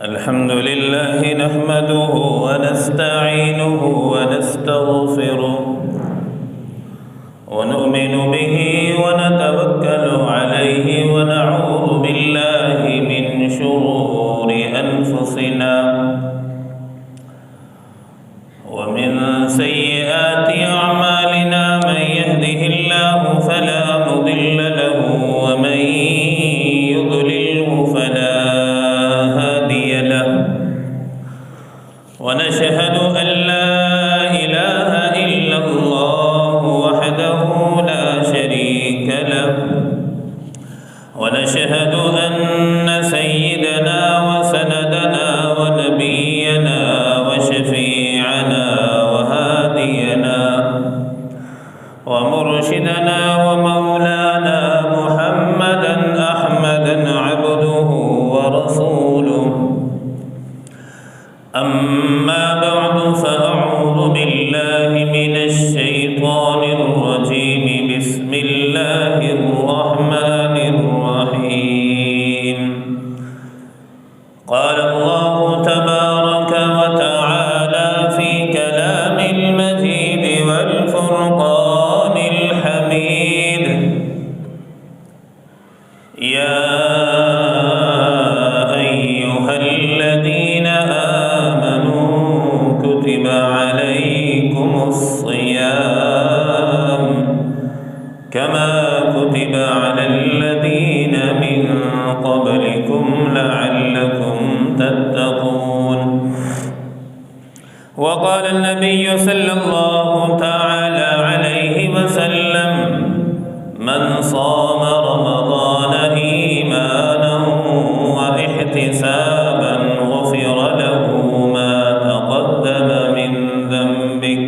الحمد لله نحمده ونستعينه ونستغفره ونؤمن به ونتوكل عليه ونعوذ بالله من شرور أنفسنا ومن سيئات أعمالنا من يهده الله فلا مضل له ومن يضلله فلا هادي له ونشهد أن لا إله إلا الله وحده لا شريك له ونشهد أن سيدنا وسندنا ونبينا وشفيعنا وهادينا ومرشدنا ومولانا محمدا أحمدا عبده ورسوله أما بعد فأعوذ بالله من الشيطان الرجيم بسم الله الرحمن الرحيم قال الله تبارك وتعالى في كلام المجيد والفرقان الحميد يا أيها الذين آمنوا كتب عليكم الصيام كما كتب على الذين من قبلكم لعلكم تتقون وقال النبي صلى الله تعالى عليه وسلم من صام رمضان إيمانا واحتسابا غفر له ما تقدم من ذنبك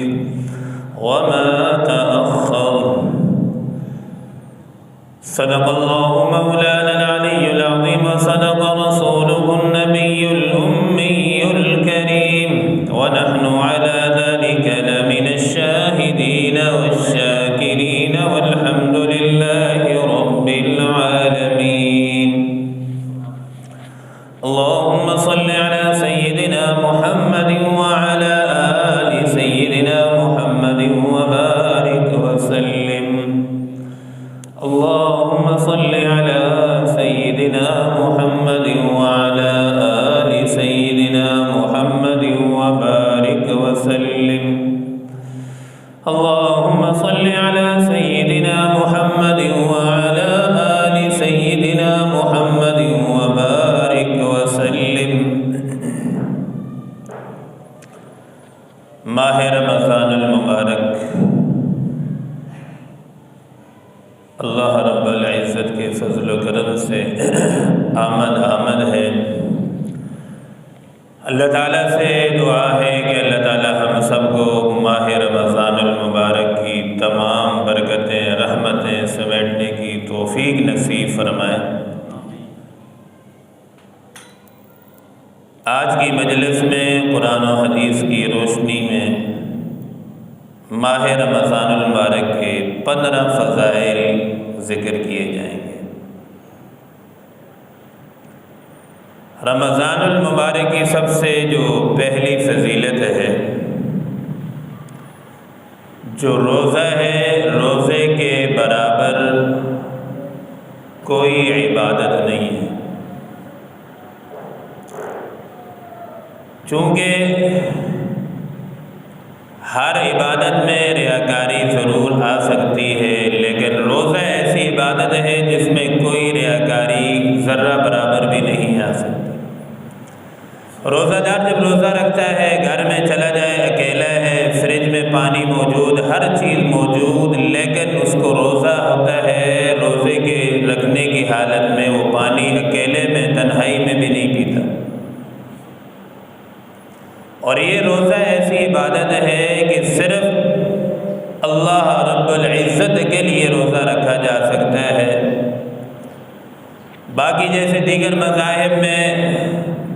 وما تأخر صدق الله مولانا العلي العظيم وصدق رسوله النبي الأمي الكريم ونحن على ذلك لمن الشاهدين والشاكرين والحمد لله رب العالمين اللهم صل على سيدنا محمد وعلى آل سيدنا محمد وبارك وسلم اللهم صل على سيدنا محمد وعلى آل سيدنا محمد وبارك وسلم اللهم صل على سيدنا محمد وعلى آل سيدنا محمد وبارك وسلم ماہ رمضان المبارک اللہ رب العزت کے فضل و کرم سے آمد ہے۔ اللہ تعالیٰ سے دعا ہے کہ اللہ تعالیٰ ہم سب کو ماہ رمضان المبارک کی تمام برکتیں رحمتیں سمیٹنے کی توفیق نصیب فرمائے۔ آج کی مجلس میں قرآن و حدیث کی روشنی میں ماہ رمضان المبارک کے 15 فضائل ذکر کیے جائیں گے۔ رمضان المبارک کی سب سے جو پہلی فضیلت ہے، جو روزہ ہے، روزے کے برابر کوئی عبادت نہیں ہے، چونکہ ہر عبادت میں ریاکاری ضرور آ سکتی ہے، لیکن روزہ ایسی عبادت ہے جس میں کوئی ریاکاری ذرہ برابر بھی نہیں آ سکتی۔ روزہ دار جب روزہ رکھتا ہے، گھر میں چلا جائے، اکیلا ہے، فریج میں پانی موجود، ہر چیز موجود، لیکن اس کو روزہ ہوتا ہے، روزے کے رکھنے کی حالت میں وہ پانی اکیلے میں تنہائی میں بھی نہیں پیتا۔ اور یہ روزہ ایسی عبادت ہے کہ صرف اللہ رب العزت کے لیے روزہ رکھا جا سکتا ہے۔ باقی جیسے دیگر مذاہب میں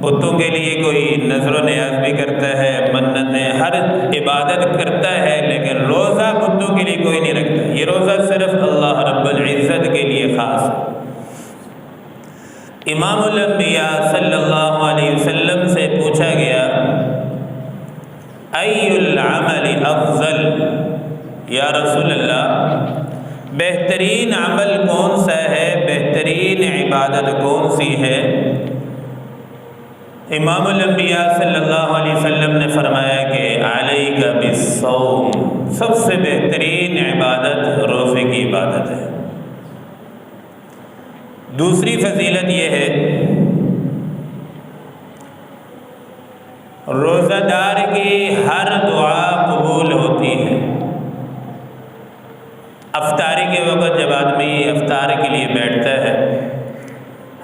بتوں کے لیے کوئی نظر و نیاز بھی کرتا ہے، منتیں، ہر عبادت کرتا ہے، لیکن روزہ بتوں کے لیے کوئی نہیں رکھتا۔ یہ روزہ صرف اللہ رب العزت کے لیے خاص ہے۔ امام الانبیاء صلی اللہ علیہ وسلم بہترین عمل کون سا ہے، بہترین عبادت کون سی ہے؟ امام الانبیاء صلی اللہ علیہ وسلم نے فرمایا کہ علیک بالصوم، سب سے بہترین عبادت روزے کی عبادت ہے۔ دوسری فضیلت یہ ہے، روزہ دار کی ہر دعا قبول ہوتی ہے۔ افطاری کے وقت جب آدمی افطار کے لیے بیٹھتا ہے،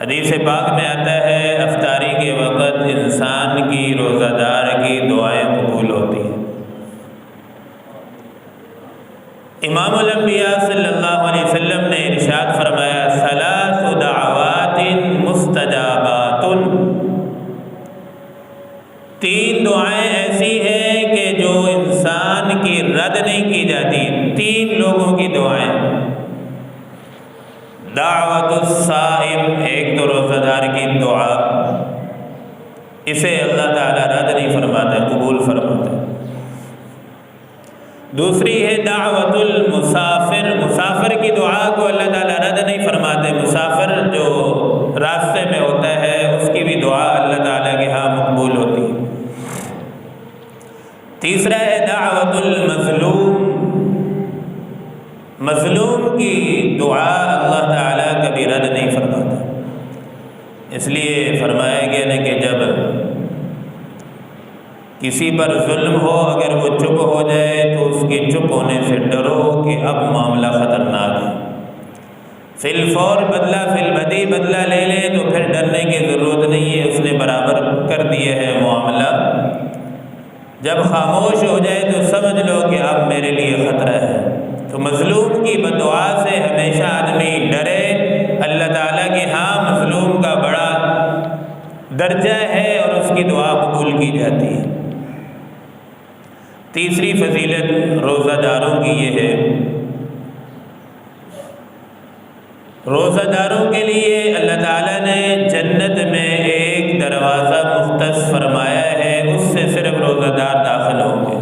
حدیث پاک میں آتا ہے افطاری کے وقت انسان کی، روزہ دار کی دعائیں قبول ہوتی ہیں۔ امام الانبیاء صلی اللہ علیہ وسلم نے ارشاد فرمایا ثلاث دعوات مستجابات، تین دعائیں ایسی ہیں کہ جو انسان کی رد نہیں کی جاتی، تین لوگوں کی دعائیں۔ دعوت الصائم، ایک تو روزہ دار کی دعا، اسے اللہ تعالیٰ رد نہیں فرماتا، قبول فرماتا ہے۔ دوسری ہے دعوت المسافر، مسافر کی دعا کو اللہ تعالیٰ رد نہیں فرماتے، مسافر جو راستے میں ہوتا ہے اس کی بھی دعا اللہ تعالیٰ کے ہاں مقبول ہوتی ہے۔ تیسرا ہے دعوت المظلوم، مظلوم کی دعا اللہ تعالیٰ کبھی رد نہیں فرماتا، اس لیے فرمایا گیا نا کہ جب کسی پر ظلم ہو، اگر وہ چپ ہو جائے تو اس کے چپ ہونے سے ڈرو کہ اب معاملہ خطرناک ہے۔ فی الفور بدلہ فی البدی، بدلہ لے لے تو پھر ڈرنے کی ضرورت نہیں ہے، اس نے برابر کر دیا ہے معاملہ۔ جب خاموش ہو جائے تو سمجھ لو کہ اب میرے لیے خطرہ ہے۔ تو مظلوم کی بددعا سے ہمیشہ آدمی ڈرے، اللہ تعالیٰ کے ہاں مظلوم کا بڑا درجہ ہے اور اس کی دعا قبول کی جاتی ہے۔ تیسری فضیلت روزہ داروں کی یہ ہے، روزہ داروں کے لیے اللہ تعالیٰ نے جنت میں ایک دروازہ مختص فرمایا ہے، اس سے صرف روزہ دار داخل ہوں گے۔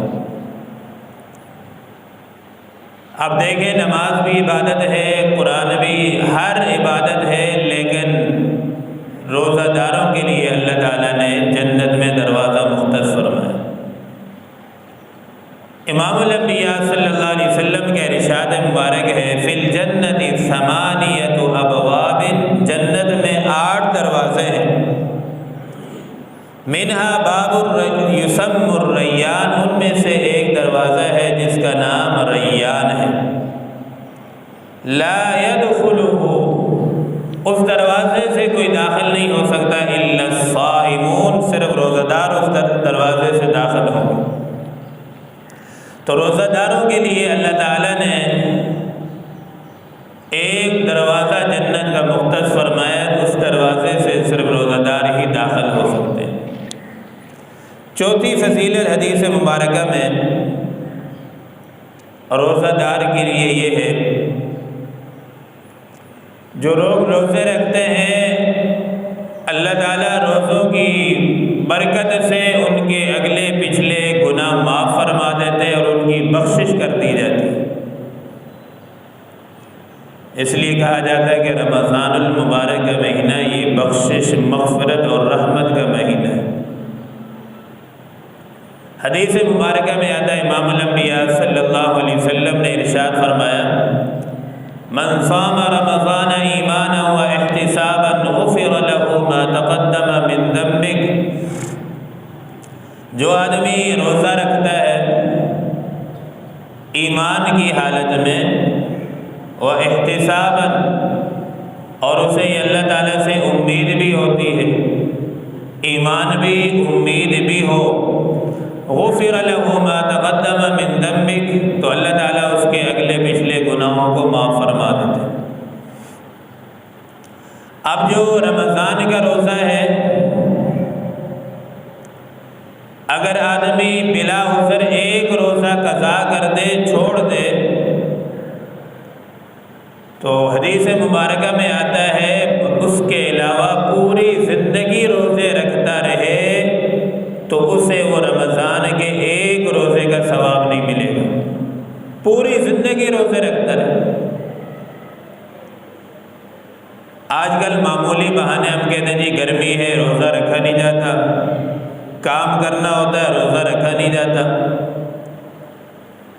اب دیکھیں نماز بھی عبادت ہے، قرآن بھی، ہر عبادت ہے، لیکن روزہ داروں کے لیے اللہ تعالیٰ نے جنت میں دروازہ مختص فرمایا۔ امام الانبیاء صلی اللہ علیہ وسلم کے ارشاد مبارک ہے فی الجنت ثمانیۃ ابواب، جنت میں 8 دروازے ہیں، منہا باب یسم الریان، ان میں سے ایک دروازہ ہے جس کا نام ریان ہے۔ لا يدخلہ، اس دروازے سے کوئی داخل نہیں ہو سکتا، الا الصائمون، صرف روزہ دار اس دروازے سے داخل ہوں گے۔ تو روزہ داروں کے لیے اللہ تعالیٰ نے ایک دروازہ جنت کا مختص فرمایا، اس دروازے سے صرف روزہ دار ہی داخل ہو سکتے ہیں۔ چوتھی فضیلت حدیث مبارکہ میں روزہ دار کے لیے یہ ہے، جو لوگ روزے رکھتے ہیں اللہ تعالیٰ روزوں کی برکت سے ان کے اگلے پچھلے گناہ معاف فرما دیتے اور ان کی بخشش کر دی جاتی ہے۔ اس لیے کہا جاتا ہے کہ رمضان المبارک کا مہینہ یہ بخشش، مغفرت اور رحمت کا مہینہ ہے۔ حدیث مبارکہ میں آتا ہے امام الانبیاء صلی اللہ علیہ وسلم نے ارشاد فرمایا من صام رمضان ایمانا و احتسابا غفر له ما تقدم من ذنبه، جو آدمی روزہ رکھتا ہے ایمان کی حالت میں، و احتسابا، اور اسے اللہ تعالیٰ سے امید بھی ہوتی ہے، ایمان بھی امید بھی ہو، غفر له ما تقدم من ذنبك، تو اللہ تعالیٰ اس کے اگلے پچھلے گناہوں کو معاف فرما دیتے۔ اب جو رمضان کا روزہ ہے، اگر آدمی بلا عذر ایک روزہ قضا کر دے، چھوڑ دے، تو حدیث مبارکہ میں آتا ہے اس کے علاوہ پوری زندگی روزے رکھتا رہے تو اسے وہ رمضان کے ایک روزے کا ثواب نہیں ملے گا، پوری زندگی روزے رکھتا رہے۔ کہتے ہیں جی گرمی ہے روزہ رکھا نہیں جاتا، کام کرنا ہوتا ہے روزہ رکھا نہیں جاتا۔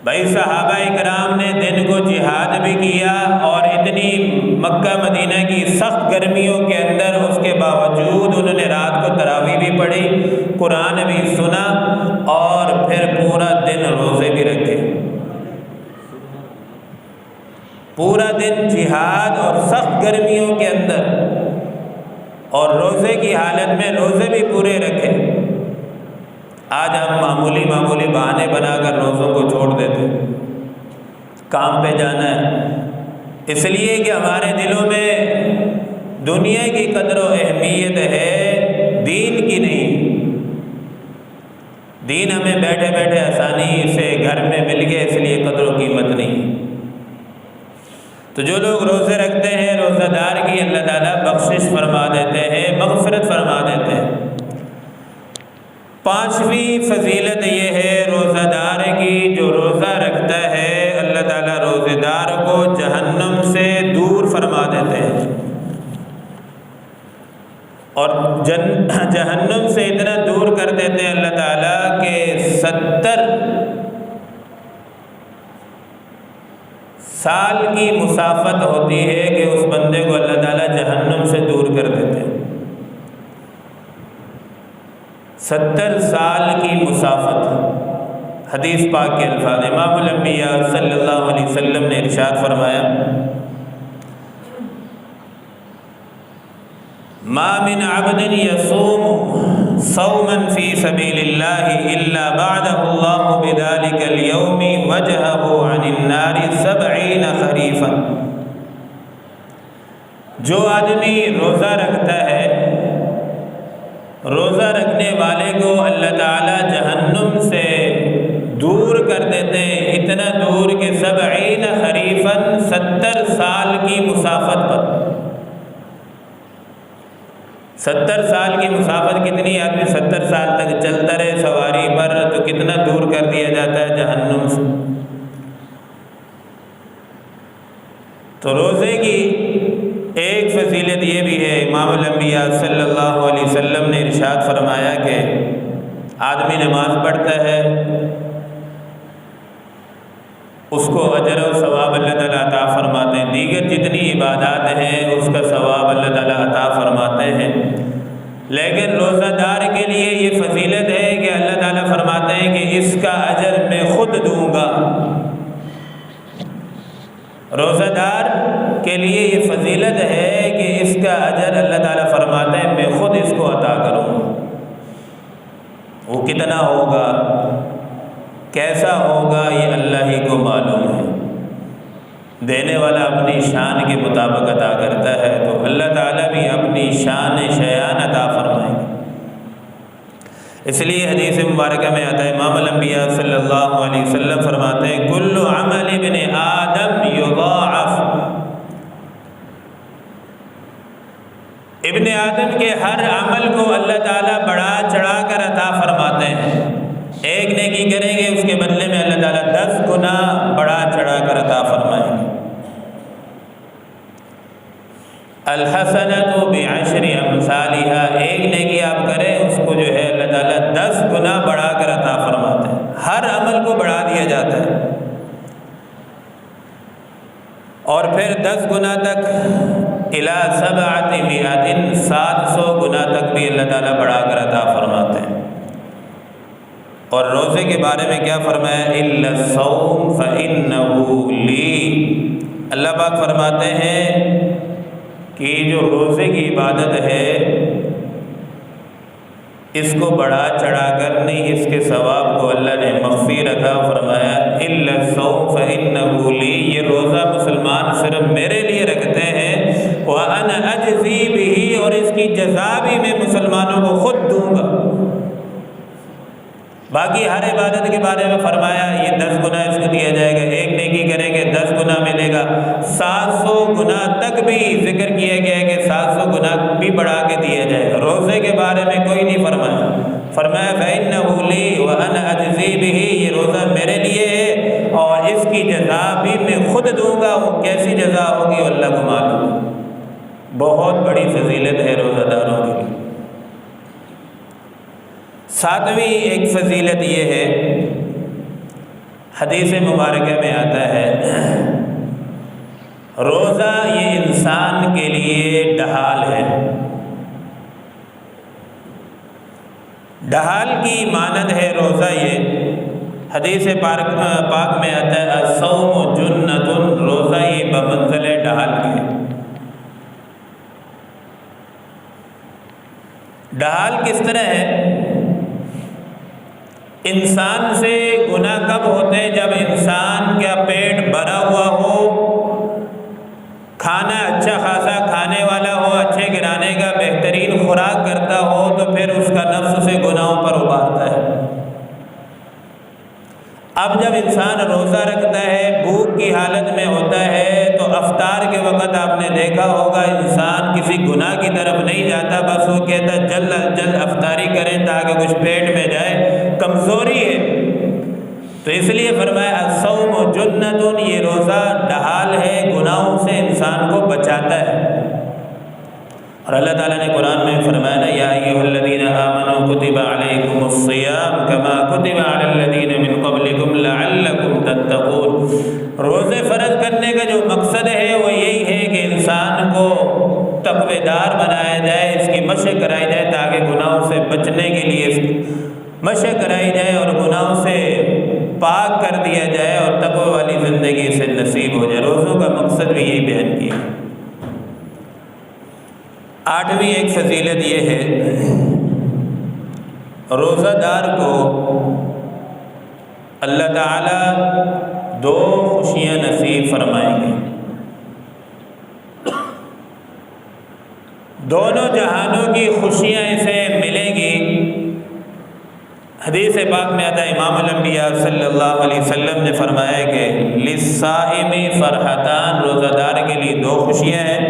بھائی صحابہ کرام نے دن کو جہاد بھی کیا اور اتنی مکہ مدینہ کی سخت گرمیوں کے اندر اس کے باوجود انہوں نے رات کو تراویح بھی پڑھی، قرآن بھی سنا اور پھر پورا دن روزے بھی رکھے۔ پورا دن جہاد اور سخت گرمیوں کے اندر اور روزے کی حالت میں روزے بھی پورے رکھے۔ آج ہم معمولی بہانے بنا کر روزوں کو چھوڑ دیتے، کام پہ جانا ہے، اس لیے کہ ہمارے دلوں میں دنیا کی قدر و اہمیت ہے، دین کی نہیں۔ دین ہمیں بیٹھے بیٹھے آسانی سے گھر میں مل گیا، اس لیے قدر و قیمت نہیں۔ تو جو لوگ روزے رکھتے ہیں روزہ دار کی اللہ تعالیٰ بخشش فرما دیتے ہیں، مغفرت فرما دیتے ہیں۔ پانچویں فضیلت یہ ہے روزہ دار کی، جو روزہ رکھتا ہے اللہ تعالیٰ روزے دار کو جہنم سے دور فرما دیتے ہیں، اور جہنم سے اتنا دور کر دیتے ہیں اللہ تعالیٰ کہ 70 سال کی مسافت ہوتی ہے کہ اس بندے کو اللہ تعالیٰ جہنم سے دور کر دیتے ہیں۔ 70 سال کی مسافت، حدیث پاک کے الفاظ، امام الانبیاء صلی اللہ علیہ وسلم نے ارشاد فرمایا ما من عبد يصوم صوما في سبيل الله إلا بعده الله بذلك اليوم وجهه عن النار 70 خريفا۔ جو آدمی روزہ رکھتا ہے، روزہ رکھنے والے کو اللہ تعالیٰ جہنم سے دور کر دیتے ہیں، اتنا دور کہ 70 خریفاً 70 سال کی مسافت پر۔ 70 سال کی مسافت کتنی؟ آدمی 70 سال تک چلتا رہے سواری پر تو کتنا دور کر دیا جاتا ہے جہنم سے۔ تو روزے کی ایک فضیلت یہ بھی ہے، امام الانبیاء صلی اللہ علیہ وسلم نے ارشاد فرمایا کہ آدمی نماز پڑھتا ہے اس کو اجر و ثواب اللہ تعالیٰ عطا فرماتے ہیں، دیگر جتنی عبادات ہیں اس کا ثواب اللہ تعالیٰ عطا فرماتے ہیں، لیکن روزہ دار کے لیے یہ فضیلت ہے کہ اللہ تعالیٰ فرماتے ہیں کہ اس کا اجر میں خود دوں گا۔ روزہ دار کے لیے یہ فضیلت ہے کہ اس کا اجر اللہ تعالیٰ فرماتے ہیں میں خود اس کو عطا کروں گا۔ وہ کتنا ہوگا، کیسا ہوگا، یہ اللہ ہی کو معلوم ہے۔ دینے والا اپنی شان کے مطابق عطا کرتا ہے، تو اللہ تعالیٰ بھی اپنی شان شیان عطا فرمائیں گے۔ اس لیے حدیث مبارکہ میں آتا ہے، امام الانبیاء صلی اللہ علیہ وسلم فرماتے ہیں کل عمل ابن آدم یضاعف، ابن آدم کے ہر عمل کو اللہ تعالیٰ بڑھا چڑھا کر عطا فرماتے ہیں۔ ایک نیکی کریں گے اس کے بدلے میں اللہ تعالیٰ 10 گنا بڑھا چڑھا کر عطا فرمائیں گے۔ الحسنۃ بعشر امثالها، ایک نیکی آپ کریں اس کو جو ہے اللہ تعالیٰ 10 گنا بڑھا کر عطا فرماتے ہیں، ہر عمل کو بڑھا دیا جاتا ہے، اور پھر 10 گنا تک الی 700، 700 گنا تک بھی اللہ تعالیٰ بڑھا کر عطا فرماتے ہیں۔ اور روزے کے بارے میں کیا فرمایا؟ الا الصوم فانه لی، اللہ پاک فرماتے ہیں کہ جو روزے کی عبادت ہے اس کو بڑھا چڑھا کر نہیں، اس کے ثواب کو اللہ نے مخفی رکھا، فرمایا الا الصوم فانه لی، یہ روزہ مسلمان صرف میرے لیے رکھتے ہیں، وانا اجزی بہ، اور اس کی جزا بھی میں مسلمانوں کو خود دوں گا۔ باقی ہر عبادت کے بارے میں فرمایا یہ 10 گنا اس کو دیا جائے گا، ایک نیکی کریں گے 10 گنا ملے گا، 700 گنا تک بھی ذکر کیا گیا ہے کہ 700 گنا بھی بڑھا کے دیا جائے گا۔ روزے کے بارے میں کوئی نہیں فرمایا، فرمایا فإنه لی وأنا أجزی بہ، یہ روزہ میرے لیے ہے اور اس کی جزا بھی میں خود دوں گا۔ وہ کیسی جزا ہوگی اللہ کو معلوم ہے۔ بہت بڑی فضیلت ہے روزہ داروں کے لیے۔ ساتویں ایک فضیلت یہ ہے، حدیث مبارکہ میں آتا ہے روزہ یہ انسان کے لیے ڈھال ہے۔ ڈھال کی مانند ہے روزہ، یہ حدیث پاک میں آتا ہے الصوم جنۃ، روزہ یہ بمنزل ڈھال کے۔ ڈھال کس طرح ہے؟ انسان سے گناہ کب ہوتے ہیں؟ جب انسان کا پیٹ بھرا ہوا ہو، کھانا اچھا خاصا کھانے والا ہو، اچھے گرانے کا بہترین خوراک کرتا ہو، تو پھر اس کا نفس اسے گناہوں پر ابھارتا ہے۔ اب جب انسان روزہ رکھتا ہے، بھوک کی حالت میں ہوتا ہے، تو افطار کے وقت آپ نے دیکھا ہوگا انسان کسی گناہ کی طرف نہیں جاتا، بس وہ کہتا ہے جلد از جلد افطاری کریں تاکہ کچھ پیٹ میں جائے، کمزوری ہے۔ تو اس لیے فرمایا الصوم جنۃ، یہ روزہ ڈھال ہے، گناہوں سے انسان کو بچاتا ہے۔ اور اللہ تعالیٰ نے قرآن میں فرمایا نا یا ایھا الذین آمنوا کتب علیکم الصیام کما کتب علی الذین من قبلکم لعلکم تتقون۔ روزے فرض کرنے کا جو مقصد ہے وہ یہی ہے کہ انسان کو تقوی دار بنایا جائے، اس کی مشق کرائی جائے تاکہ گناہوں سے بچنے کے لیے مشق کرائی جائے اور گناہوں سے پاک کر دیا جائے اور تقوی والی زندگی سے نصیب ہو جائے۔ روزوں کا مقصد بھی یہی بیان کیا۔ آٹھویں ایک فضیلت یہ ہے، روزہ دار کو اللہ تعالیٰ دو خوشیاں نصیب فرمائیں گے، دونوں جہانوں کی خوشیاں اسے ملیں گی۔ حدیث پاک میں آتا ہے امام الانبیاء صلی اللہ علیہ وسلم نے فرمایا کہ للصائم فرحتان، روزہ دار کے لیے دو خوشیاں ہیں۔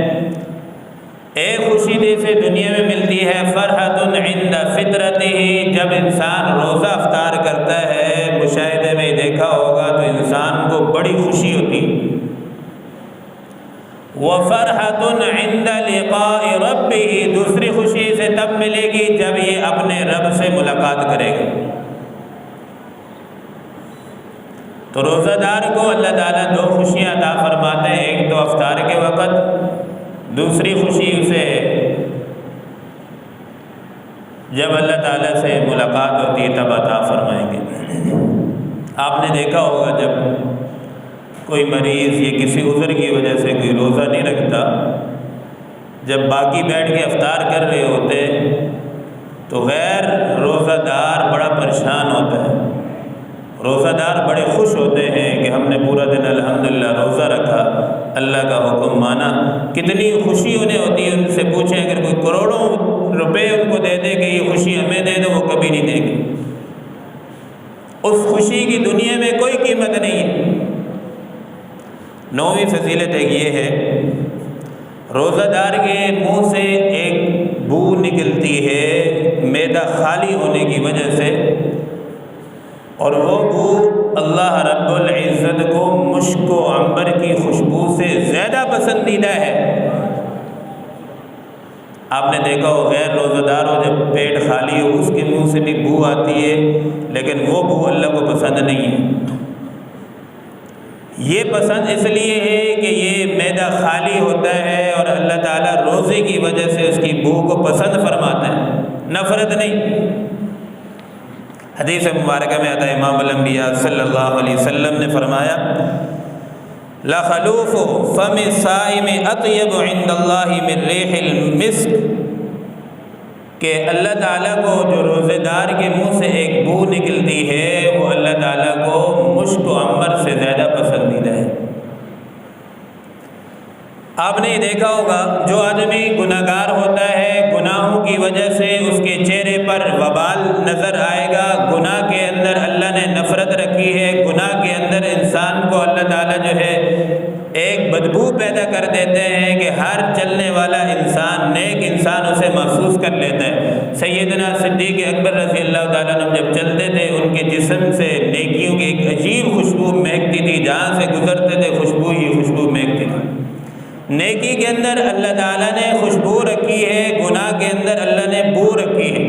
ایک خوشی جیسے دنیا میں ملتی ہے فرحت عند فطرتہ، جب انسان روزہ افطار کرتا ہے، مشاہدے میں دیکھا ہوگا تو انسان کو بڑی خوشی ہوتی ہے۔ وفرحت عند لقاء ربہ، دوسری خوشی اسے تب ملے گی جب یہ اپنے رب سے ملاقات کرے گا۔ تو روزہ دار کو اللہ تعالیٰ دو خوشیاں عطا فرماتے ہیں، ایک تو افطار کے وقت، دوسری خوشی اسے جب اللہ تعالیٰ سے ملاقات ہوتی ہے تب عطا فرمائیں گے۔ آپ نے دیکھا ہوگا جب کوئی مریض یا کسی عذر کی وجہ سے کوئی روزہ نہیں رکھتا، جب باقی بیٹھ کے افطار کر رہے ہوتے تو غیر روزہ دار بڑا پریشان ہوتا ہے۔ روزہ دار بڑے خوش ہوتے ہیں کہ ہم نے پورا دن الحمدللہ روزہ رکھا، اللہ کا حکم مانا۔ کتنی خوشی انہیں ہوتی ہے، ان سے پوچھیں اگر کوئی کروڑوں روپے ان کو دے دے کہ یہ خوشی ہمیں دے دو، وہ کبھی نہیں دیں گے۔ اس خوشی کی دنیا میں کوئی قیمت نہیں ہے۔ نویں فضیلت ایک یہ ہے، روزہ دار کے منہ سے ایک بو نکلتی ہے معدہ خالی ہونے کی وجہ سے، اور وہ بو اللہ رب العزت کو مشک و عنبر کی خوشبو سے زیادہ پسندیدہ ہے۔ آپ نے دیکھا ہو غیر روزہ دار ہو جب پیٹ خالی ہو اس کے منہ سے بھی بو آتی ہے، لیکن وہ بو اللہ کو پسند نہیں ہے۔ یہ پسند اس لیے ہے کہ یہ معدہ خالی ہوتا ہے اور اللہ تعالیٰ روزے کی وجہ سے اس کی بو کو پسند فرماتا ہے، نفرت نہیں۔ حدیث مبارکہ میں آتا ہے امام الانبیاء صلی اللہ علیہ وسلم نے فرمایا لخلوف فم الصائم اطیب عند اللہ من ریح المسک، کہ اللہ تعالیٰ کو جو روزے دار کے منہ سے ایک بو نکلتی ہے وہ اللہ تعالیٰ کو مشک و عنبر سے زیادہ پسندیدہ ہے۔ آپ نے یہ دیکھا ہوگا جو آدمی گناہ گار ہوتا ہے، گناہوں کی وجہ سے اس کے چہرے پر وبال نظر آئے گا، گناہ کے اندر اللہ نے نفرت رکھی ہے، گناہ کے اندر انسان کو اللہ تعالیٰ جو ہے ایک بدبو پیدا کر دیتے ہیں کہ ہر چلنے والا انسان، نیک انسان اسے محسوس کر لیتا ہے۔ سیدنا صدیق اکبر رضی اللہ تعالیٰ عنہ جب چلتے تھے ان کے جسم سے نیکیوں کی ایک عجیب خوشبو مہکتی تھی، جہاں سے گزرتے تھے خوشبو ہی خوشبو مہکتی تھی۔ نیکی کے اندر اللہ تعالیٰ نے خوشبو رکھی ہے، گناہ کے اندر اللہ نے بو رکھی ہے۔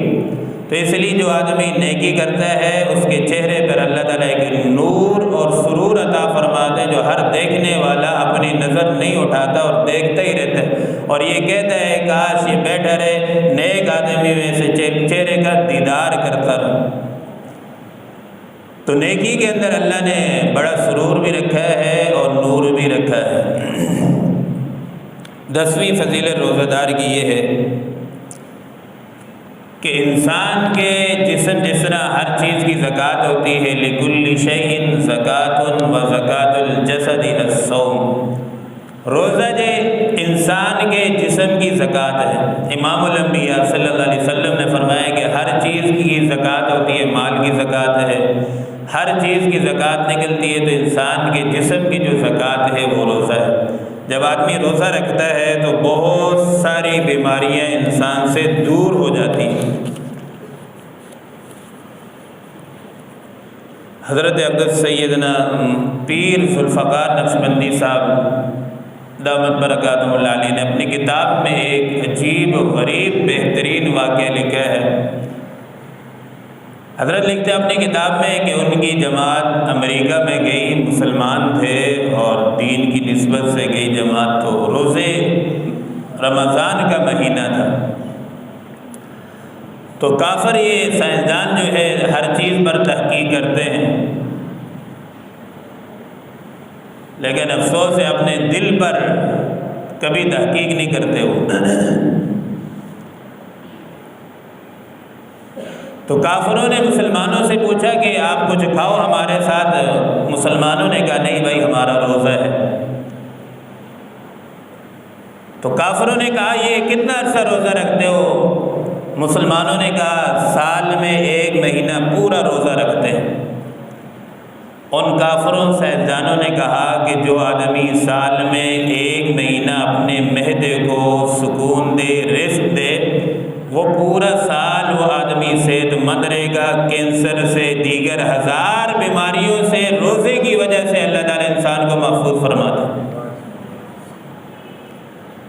تو اس لیے جو آدمی نیکی کرتا ہے اس کے چہرے پر اللہ تعالیٰ ایک نور اور سرور عطا فرماتے ہیں جو ہر دیکھنے والا اپنی نظر نہیں اٹھاتا اور دیکھتا ہی رہتا ہے، اور یہ کہتا ہے کاش یہ بیٹھا رہے نیک آدمی میں سے چہرے کا دیدار کرتا رہے۔ تو نیکی کے اندر اللہ نے بڑا سرور بھی رکھا ہے اور نور بھی رکھا ہے۔ 10ویں فضیلت روزہ دار کی یہ ہے کہ انسان کے جسم جس طرح ہر چیز کی زکوٰۃ ہوتی ہے، لِكُلِّ شَيْءٍ زَكَاةٌ وَزَكَاةُ الْجَسَدِ الصَّوْمُ، روزہ جو انسان کے جسم کی زکوٰۃ ہے۔ امام الانبیاء صلی اللہ علیہ وسلم نے فرمایا کہ ہر چیز کی زکوٰۃ ہوتی ہے، مال کی زکوٰۃ ہے، ہر چیز کی زکوٰۃ نکلتی ہے، تو انسان کے جسم کی جو زکوٰۃ ہے وہ روزہ ہے۔ جب آدمی روزہ رکھتا ہے تو بہت ساری بیماریاں انسان سے دور ہو جاتی ہیں۔ حضرت عبد سیدنا پیر ذوالفقار نقشبندی صاحب دامت برکاتہ اللہ علیہ نے اپنی کتاب میں ایک عجیب و غریب بہترین واقعہ لکھا ہے۔ حضرت لکھتے ہیں اپنی کتاب میں کہ ان کی جماعت امریکہ میں گئی، مسلمان تھے اور دین کی نسبت سے گئی جماعت، تو روزے رمضان کا مہینہ تھا۔ تو کافر یہ سائنسدان جو ہے ہر چیز پر تحقیق کرتے ہیں، لیکن افسوس ہے اپنے دل پر کبھی تحقیق نہیں کرتے وہ۔ تو کافروں نے مسلمانوں سے پوچھا کہ آپ کچھ کھاؤ ہمارے ساتھ، مسلمانوں نے کہا نہیں بھائی ہمارا روزہ ہے۔ تو کافروں نے کہا یہ کتنا عرصہ روزہ رکھتے ہو؟ مسلمانوں نے کہا سال میں 1 مہینہ پورا روزہ رکھتے ہیں۔ ان کافروں سائنسدانوں نے کہا کہ جو آدمی سال میں 1 مہینہ اپنے معدے کو سکون دے، رزق دے، وہ پورا سال وہ آدمی صحت مند رہے گا، کینسر سے دیگر 1000 بیماریوں سے روزے کی وجہ سے اللہ تعالیٰ انسان کو محفوظ فرماتا ہے۔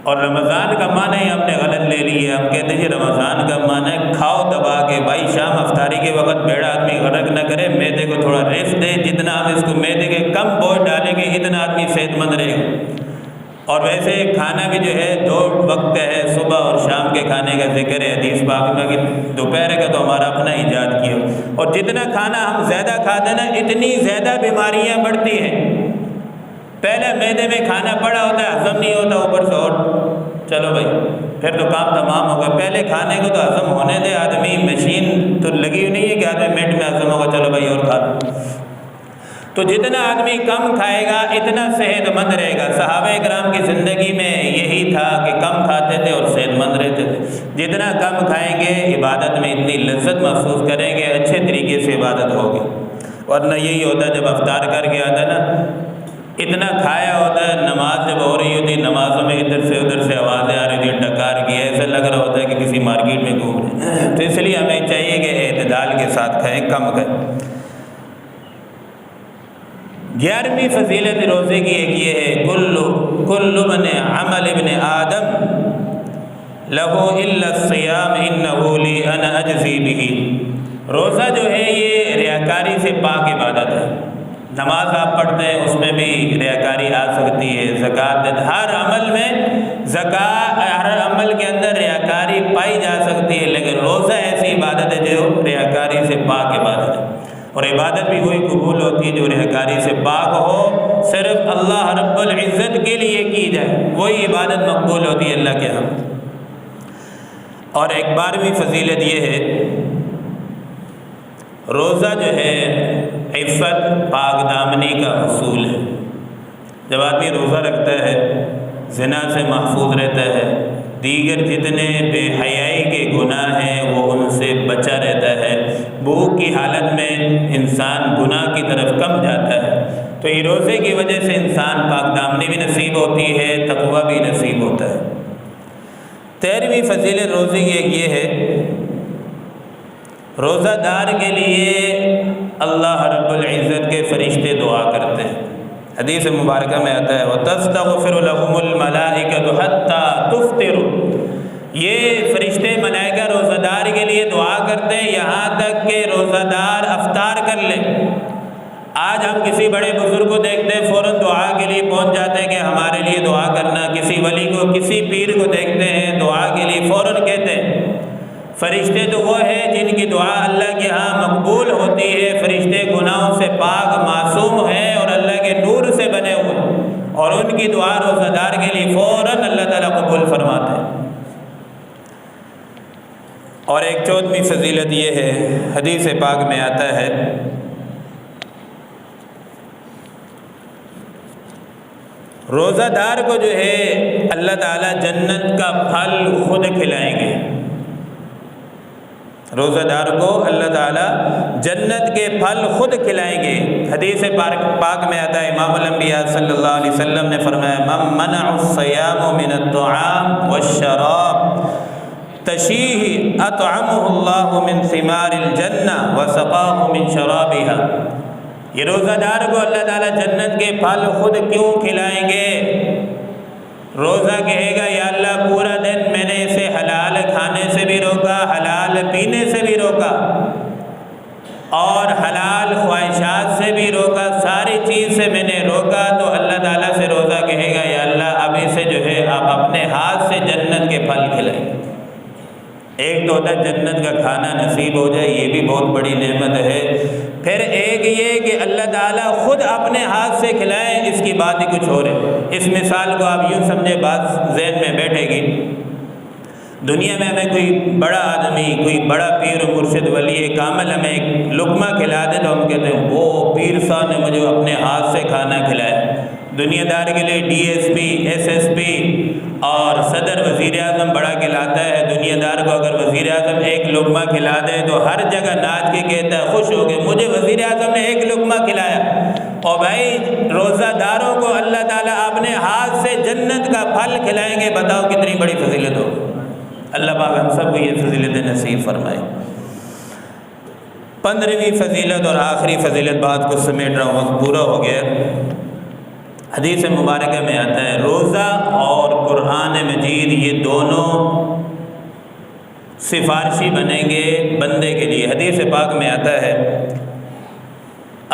اور رمضان کا معنی ہی ہم نے غلط لے لی ہے، ہم کہتے ہیں رمضان کا معنی ہے کھاؤ دبا کے، بھائی شام افطاری کے وقت بیڑا آدمی غرق نہ کرے، معدے کو تھوڑا ریسٹ دے، جتنا ہم اس کو معدے کے کم بوجھ ڈالیں گے اتنا آدمی صحت مند رہے گا۔ اور ویسے کھانا بھی جو ہے 2 وقت کا ہے، صبح اور شام کے کھانے کا ذکر ہے حدیث پاک میں، کہ دوپہر کا تو ہمارا اپنا ایجاد کیا، اور جتنا کھانا ہم زیادہ کھاتے ہیں نا اتنی زیادہ بیماریاں بڑھتی ہیں۔ پہلے معدے میں کھانا پڑا ہوتا ہے، ہضم نہیں ہوتا، اوپر سے اور چلو بھائی پھر تو کام تمام ہوگا۔ پہلے کھانے کو تو ہضم ہونے دے، آدمی مشین تو لگی ہوئی نہیں ہے کہ آدمی منٹ میں ہضم ہوگا، چلو بھائی اور کھا لو۔ تو جتنا آدمی کم کھائے گا اتنا صحت مند رہے گا۔ صحابہ کرام کی زندگی میں یہی تھا کہ کم کھاتے تھے اور صحت مند رہتے تھے۔ جتنا کم کھائیں گے عبادت میں اتنی لذت محسوس کریں گے، اچھے طریقے سے عبادت ہوگی۔ ورنہ یہی ہوتا ہے جب افطار کر کے آتا ہے نا، اتنا کھایا ہوتا ہے، نماز جب ہو رہی ہوتی ہے نمازوں میں ادھر سے آوازیں آ رہی ہوتی ہیں، ڈکار کی، ایسا لگ رہا ہوتا ہے کہ کسی مارکیٹ میں گھوم رہے ہیں۔ تو اس لیے ہمیں چاہیے کہ اعتدال کے ساتھ کھائیں، کم کھائیں۔ 11ویں فضیلت روزے کی ایک یہ ہے، کل من عمل ابن آدم لہو الا الصیام انہ لی انا اجزی بہ۔ روزہ جو ہے یہ ریاکاری سے پاک عبادت ہے۔ نماز آپ پڑھتے ہیں اس میں بھی ریاکاری آ سکتی ہے، زکوٰۃ ہر عمل میں ہر عمل کے اندر ریاکاری پائی جا سکتی ہے، لیکن روزہ ایسی عبادت ہے جو ریاکاری سے پاک عبادت ہے، اور عبادت بھی وہی قبول ہوتی ہے جو ریاکاری سے پاک ہو، صرف اللہ رب العزت کے لیے کی جائے، وہی عبادت مقبول ہوتی ہے اللہ کے ہاں۔ اور 12ویں فضیلت یہ ہے، روزہ جو ہے عفت پاک دامنی کا حصول ہے۔ جب آدمی روزہ رکھتا ہے زنا سے محفوظ رہتا ہے، دیگر جتنے بے حیائی کے گناہ ہیں وہ ان سے بچا رہتا ہے، بھوک کی حالت میں انسان گناہ کی طرف کم جاتا ہے۔ تو یہ روزے کی وجہ سے انسان پاک دامنی بھی نصیب ہوتی ہے، تقویٰ بھی نصیب ہوتا ہے۔ 13ویں فضیلت روزے کی ایک یہ ہے، روزہ دار کے لیے اللہ رب العزت کے فرشتے دعا کرتے ہیں۔ حدیث مبارکہ میں آتا ہے وَتَسْتَغْفِرُ لَهُمُ الْمَلَائِكَةُ حَتَّى تُفْطِرُ، یہ فرشتے ملائکہ روزہ دار کے لیے دعا کرتے ہیں یہاں تک کہ روزہ دار افطار کر لے۔ آج ہم کسی بڑے بزرگ کو دیکھتے ہیں فوراً دعا کے لیے پہنچ جاتے ہیں کہ ہمارے لیے دعا کرنا، کسی ولی کو، کسی پیر کو دیکھتے ہیں دعا کے لیے فوراً کہتے ہیں۔ فرشتے تو وہ ہیں جن کی دعا اللہ کے ہاں مقبول ہوتی ہے، فرشتے گناہوں سے پاک معصوم ہیں اور اللہ کے نور سے بنے ہوئے، اور ان کی دعا روزہ دار کے لیے فوراً اللہ تعالیٰ قبول فرماتے ہیں۔ اور ایک 14ویں فضیلت یہ ہے، حدیث پاک میں آتا ہے روزہ دار کو جو ہے اللہ تعالیٰ جنت کا پھل خود کھلائیں گے۔ روزہ دار کو اللہ تعالیٰ جنت کے پھل خود کھلائیں گے۔ حدیث پاک میں آتا ہے امام الانبیاء صلی اللہ علیہ وسلم نے فرمایا من منع الصیام من الطعام والشراب تشیہ اطعمہ اللہ من ثمار الجنہ وسقاہ من شرابها، یہ روزہ دار کو اللہ تعالیٰ جنت کے پھل خود کیوں کھلائیں گے؟ روزہ کہے گا یا اللہ پورا دن میں نے اسے حلال کھانے سے بھی روکا، حلال پینے سے بھی روکا، اور حلال خواہشات سے بھی روکا، ساری چیز سے میں نے روکا، تو اللہ تعالیٰ سے روزہ کہے گا یا اللہ اب اسے جو ہے آپ اپنے ہاتھ سے جنت کے پھل کھلائیں۔ ایک تو ہوتا ہے جنت کا کھانا نصیب ہو جائے، یہ بھی بہت بڑی نعمت ہے، پھر ایک یہ کہ اللہ تعالیٰ خود اپنے ہاتھ سے کھلائیں، اس کی بات ہی کچھ اور ہے۔ اس مثال کو آپ یوں سمجھے، بات ذہن میں بیٹھے گی، دنیا میں ہمیں کوئی بڑا آدمی، کوئی بڑا پیر و مرشد ولی کامل ہمیں ایک لقمہ کھلا دے تو ہم کہتے ہیں وہ پیر صاحب نے مجھے اپنے ہاتھ سے کھانا کھلایا۔ دنیا دار کے لیے D S P, S S P اور صدر وزیر اعظم بڑا کھلاتا ہے۔ دنیا دار کو اگر وزیر اعظم ایک لقمہ کھلا دے تو ہر جگہ ناچ کے کہتا ہے خوش ہو گئے مجھے وزیر اعظم نے ایک لقمہ کھلایا۔ اور بھائی روزہ داروں کو اللہ تعالیٰ اپنے ہاتھ سے جنت کا پھل کھلائیں گے، بتاؤ کتنی بڑی فضیلت ہو۔ اللہ پاک ہم سب کو یہ فضیلت نصیب فرمائے۔ 15ویں فضیلت اور آخری فضیلت، بات کو سمیٹ رہا ہوں، وقت پورا ہو گیا۔ حدیث مبارکہ میں آتا ہے روزہ اور قرآن مجید یہ دونوں سفارشی بنیں گے بندے کے لیے۔ حدیث پاک میں آتا ہے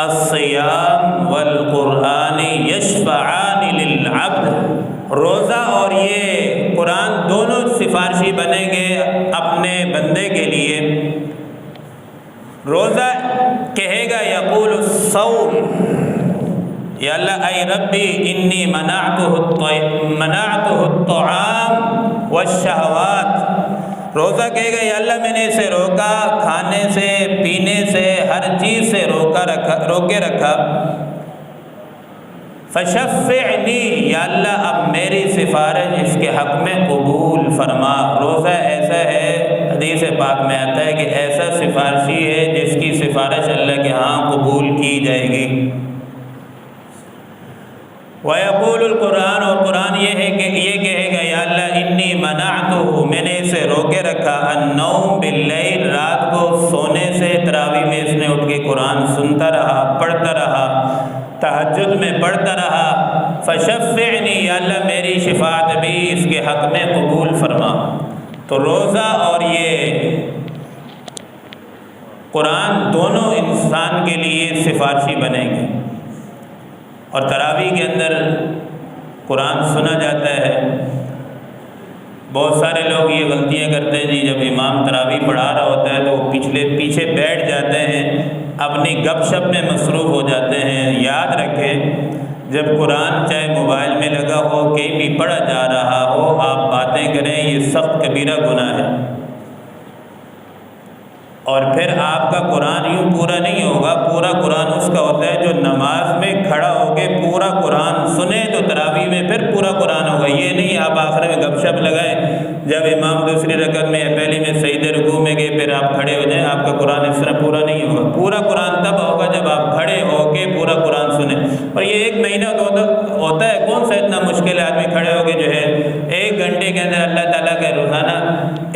الصیام والقرآن یشفعان للعبد، روزہ اور یہ قرآن دونوں سفارشی بنیں گے اپنے بندے کے لیے۔ روزہ کہے گا یقول الصوم یا اللہ اے ربی انی منعتہ الطعام والشہوات، روزہ کہے گا یا اللہ میں نے اسے روکا، کھانے سے پینے سے ہر چیز سے روکے رکھا۔ فشفعنی، یا اللہ اب میری سفارش اس کے حق میں قبول فرما۔ روزہ ایسا ہے، حدیث پاک میں آتا ہے کہ ایسا سفارشی ہے جس کی سفارش اللہ کے ہاں قبول کی جائے گی۔ وَيَقُولُ القرآن، اور قرآن یہ ہے کہ یہ کہے گا یا اللہ انی منعتہ، میں نے اسے روکے رکھا، النوم باللیل، رات کو سونے سے، تراویح میں اس نے اٹھ کے قرآن سنتا رہا، پڑھتا رہا، تہجد میں پڑھتا رہا۔ فشفعنی، یا اللہ میری شفاعت بھی اس کے حق میں قبول فرما۔ تو روزہ اور یہ قرآن دونوں انسان کے لیے سفارشی بنیں گے۔ اور تراویح کے اندر قرآن سنا جاتا ہے۔ بہت سارے لوگ یہ غلطیاں کرتے ہیں جی، جب امام تراویح پڑھا رہا ہوتا ہے تو وہ پیچھے بیٹھ جاتے ہیں، اپنی گپ شپ میں مصروف ہو جاتے ہیں۔ یاد رکھیں جب قرآن چاہے موبائل میں لگا ہو، کہیں بھی پڑھا جا رہا ہو، آپ باتیں کریں، یہ سخت کبیرہ گناہ ہے۔ اور پھر آپ کا قرآن یوں پورا نہیں ہوگا، پورا قرآن اس کا ہوتا ہے جو نماز میں کھڑا ہو کے پورا قرآن سنے تو تراویح میں پھر پورا قرآن ہوگا۔ یہ نہیں آپ آخر میں گپ شپ لگائیں، جب امام دوسری رکعت میں یا پہلی میں سجدے رکوع میں گئے پھر آپ کھڑے ہو جائیں، آپ کا قرآن اس طرح پورا نہیں ہوگا۔ پورا قرآن تب ہوگا جب آپ کھڑے ہو کے پورا قرآن سنیں۔ اور یہ 1 مہینہ ہوتا ہے، کون سا اتنا مشکل ہے آدمی کھڑے ہو کے جو ہے 1 گھنٹے کے اندر اللہ تعالیٰ کا روزانہ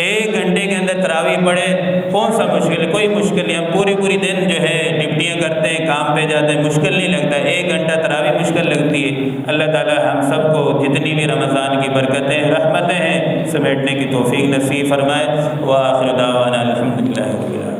1 گھنٹے کے اندر تراویح پڑھے، کون سا مشکل ہے؟ کوئی مشکل نہیں۔ ہم پوری دن جو ہے ڈپٹیاں کرتے ہیں، کام پہ جاتے ہیں مشکل نہیں لگتا، 1 گھنٹہ تراویح مشکل لگتی ہے۔ اللہ تعالی ہم سب کو جتنی بھی رمضان کی برکتیں رحمتیں ہیں سمیٹنے کی توفیق نصیب فرمائے۔ وآخر دعوانا الحمدللہ رب العالمین۔